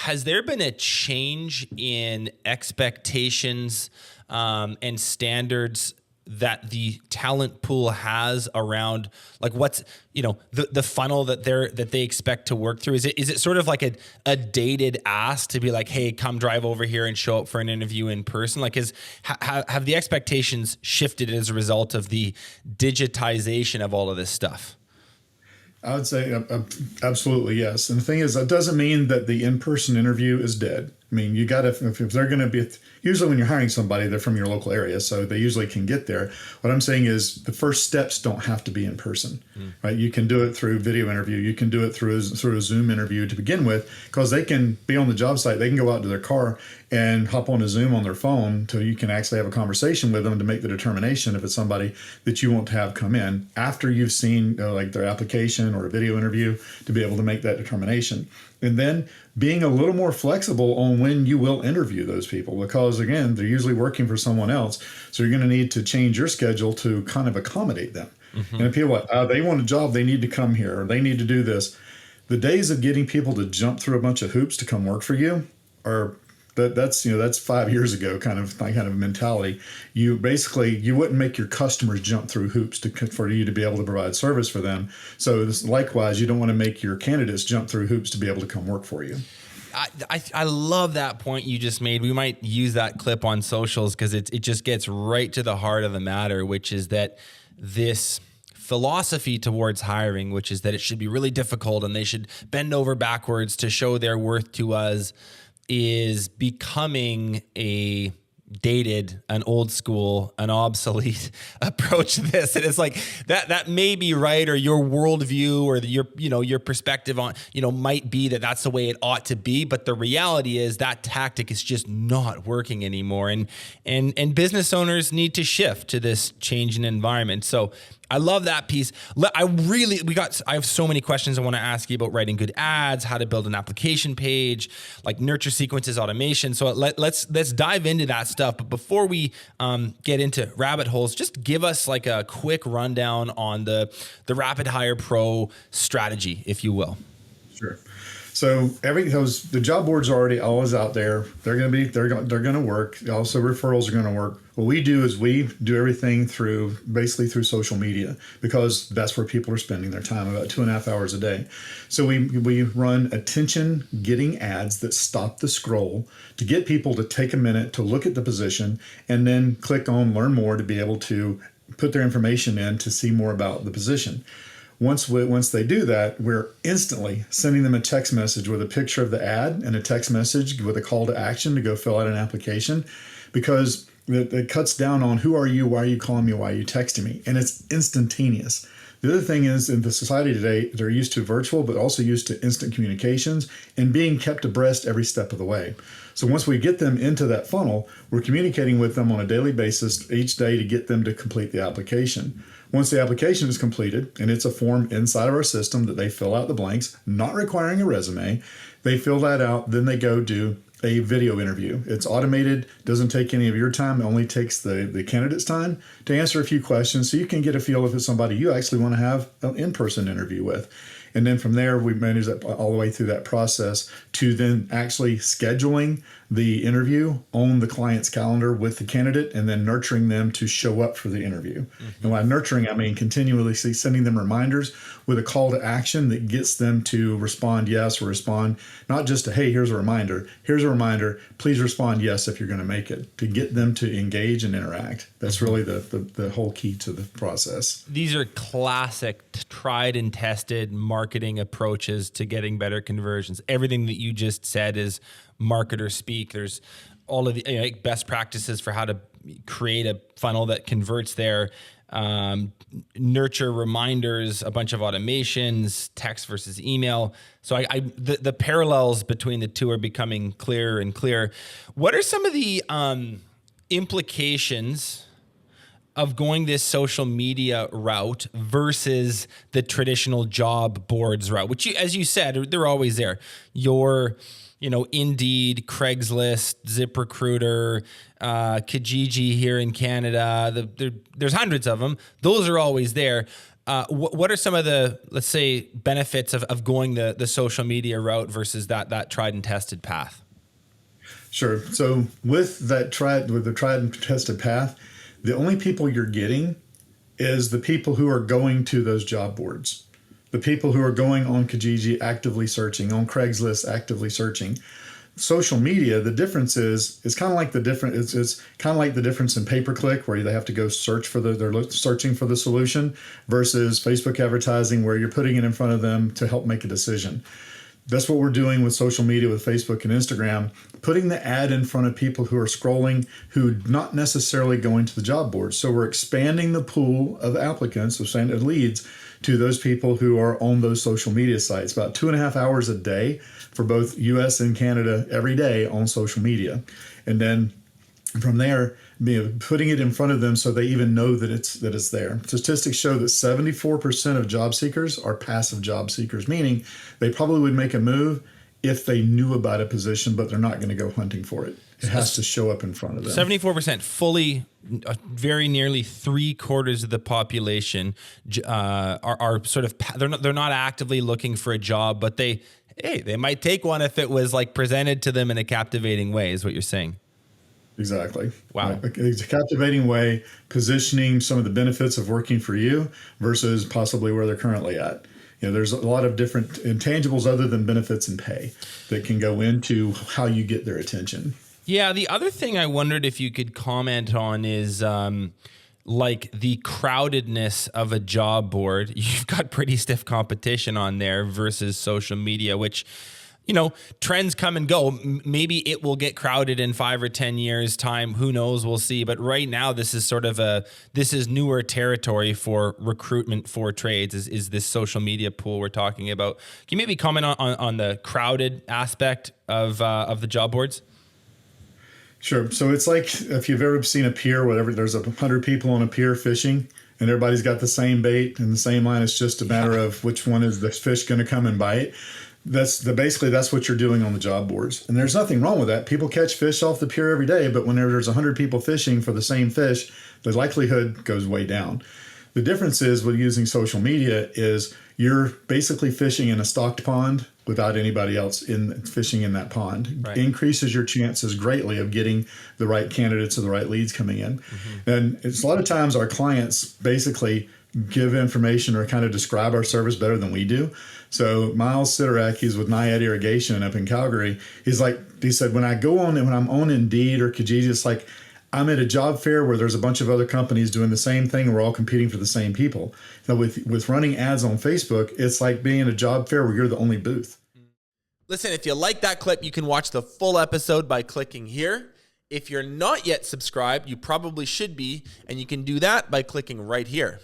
has there been a change in expectations and standards that the talent pool has around like what's, the funnel that they expect to work through? Is it sort of like a dated ask to be like, hey, come drive over here and show up for an interview in person? Like have the expectations shifted as a result of the digitization of all of this stuff? I would say absolutely yes. And the thing is, that doesn't mean that the in-person interview is dead. I mean, you got to, if they're going to be, usually when you're hiring somebody, they're from your local area, so they usually can get there. What I'm saying is the first steps don't have to be in person, right? You can do it through video interview. You can do it through a Zoom interview to begin with, because they can be on the job site. They can go out to their car and hop on a Zoom on their phone so you can actually have a conversation with them to make the determination if it's somebody that you want to have come in after you've seen like their application or a video interview, to be able to make that determination. And then being a little more flexible on when you will interview those people, because again, they're usually working for someone else. So you're going to need to change your schedule to kind of accommodate them. And if people are like, they want a job, they need to come here, or they need to do this. The days of getting people to jump through a bunch of hoops to come work for you are that's 5 years ago kind of mentality. You wouldn't make your customers jump through hoops for you to be able to provide service for them. So likewise, you don't want to make your candidates jump through hoops to be able to come work for you. I love that point you just made. We might use that clip on socials because it just gets right to the heart of the matter, which is that this philosophy towards hiring, which is that it should be really difficult and they should bend over backwards to show their worth to us, is becoming a dated, an old school, an obsolete approach to this. And it's like that may be right, or your worldview or your perspective on, might be that that's the way it ought to be. But the reality is that tactic is just not working anymore. And business owners need to shift to this changing environment. So I love that piece. I have so many questions I want to ask you about writing good ads, how to build an application page, like nurture sequences, automation. So let's dive into that stuff. But before we get into rabbit holes, just give us like a quick rundown on the Rapid Hire Pro strategy, if you will. Sure. So the job boards are already always out there. They're going to work. Also, referrals are going to work. What we do is we do everything through social media, because that's where people are spending their time, about 2.5 hours a day. So we run attention getting ads that stop the scroll to get people to take a minute to look at the position and then click on learn more to be able to put their information in to see more about the position. Once they do that, we're instantly sending them a text message with a picture of the ad and a text message with a call to action to go fill out an application, because it cuts down on who are you, why are you calling me, why are you texting me, and it's instantaneous. The other thing is, in the society today, they're used to virtual, but also used to instant communications and being kept abreast every step of the way. So once we get them into that funnel, we're communicating with them on a daily basis each day to get them to complete the application. Once the application is completed, and it's a form inside of our system that they fill out the blanks, not requiring a resume, they fill that out, then they go do a video interview. It's automated, doesn't take any of your time, it only takes the candidate's time to answer a few questions so you can get a feel if it's somebody you actually want to have an in-person interview with. And then from there, we manage that all the way through that process to then actually scheduling the interview on the client's calendar with the candidate, and then nurturing them to show up for the interview. And by nurturing, I mean continually sending them reminders with a call to action that gets them to respond yes, or respond not just to, hey, here's a reminder, please respond yes if you're going to make it, to get them to engage and interact. That's really the whole key to the process. These are classic, tried and tested marketing approaches to getting better conversions. Everything that you just said is marketer speak. There's all of the best practices for how to create a funnel that converts there. Nurture reminders, a bunch of automations, text versus email. So the parallels between the two are becoming clearer and clearer. What are some of the implications of going this social media route versus the traditional job boards route, which, as you said, they're always there? Your Indeed, Craigslist, ZipRecruiter, Kijiji here in Canada. There's hundreds of them. Those are always there. What are some of the, let's say, benefits of going the social media route versus that tried and tested path? Sure. So with the tried and tested path, the only people you're getting is the people who are going to those job boards, the people who are going on Kijiji actively searching, on Craigslist actively searching. Social media, the difference is it's kind of like the difference in pay-per-click, where they have to go search for they're searching for the solution, versus Facebook advertising, where you're putting it in front of them to help make a decision. That's what we're doing with social media, with Facebook and Instagram, putting the ad in front of people who are scrolling, who not necessarily going to the job board. So we're expanding the pool of applicants, of leads, to those people who are on those social media sites. About 2.5 hours a day for both US and Canada every day on social media. And then from there, putting it in front of them so they even know that it's there. Statistics show that 74% of job seekers are passive job seekers, meaning they probably would make a move if they knew about a position, but they're not going to go hunting for it. It has to show up in front of them. 74%, fully, very nearly 3/4 of the population are sort of, they're not actively looking for a job, but they might take one if it was like presented to them in a captivating way, is what you're saying. Exactly. Wow. It's a captivating way, positioning some of the benefits of working for you versus possibly where they're currently at. There's a lot of different intangibles other than benefits and pay that can go into how you get their attention. Yeah. The other thing I wondered if you could comment on is like the crowdedness of a job board. You've got pretty stiff competition on there versus social media, which, trends come and go. Maybe it will get crowded in 5 or 10 years time. Who knows? We'll see. But right now, this is sort of this is newer territory for recruitment for trades is this social media pool we're talking about. Can you maybe comment on the crowded aspect of the job boards? Sure. So it's like if you've ever seen a pier, whatever, there's 100 people on a pier fishing and everybody's got the same bait and the same line. It's just a matter of which one is the fish going to come and bite. Basically that's what you're doing on the job boards. And there's nothing wrong with that. People catch fish off the pier every day, but when there's 100 people fishing for the same fish, the likelihood goes way down. The difference is with using social media is you're basically fishing in a stocked pond without anybody else fishing in that pond. Right. Increases your chances greatly of getting the right candidates or the right leads coming in. Mm-hmm. And it's a lot of times our clients basically give information or kind of describe our service better than we do. So Miles Sidorak, he's with Naiad Irrigation up in Calgary. He said, when I'm on Indeed or Kijiji, it's like I'm at a job fair where there's a bunch of other companies doing the same thing and we're all competing for the same people. Now with running ads on Facebook, it's like being at a job fair where you're the only booth. Listen, if you like that clip, you can watch the full episode by clicking here. If you're not yet subscribed, you probably should be, and you can do that by clicking right here.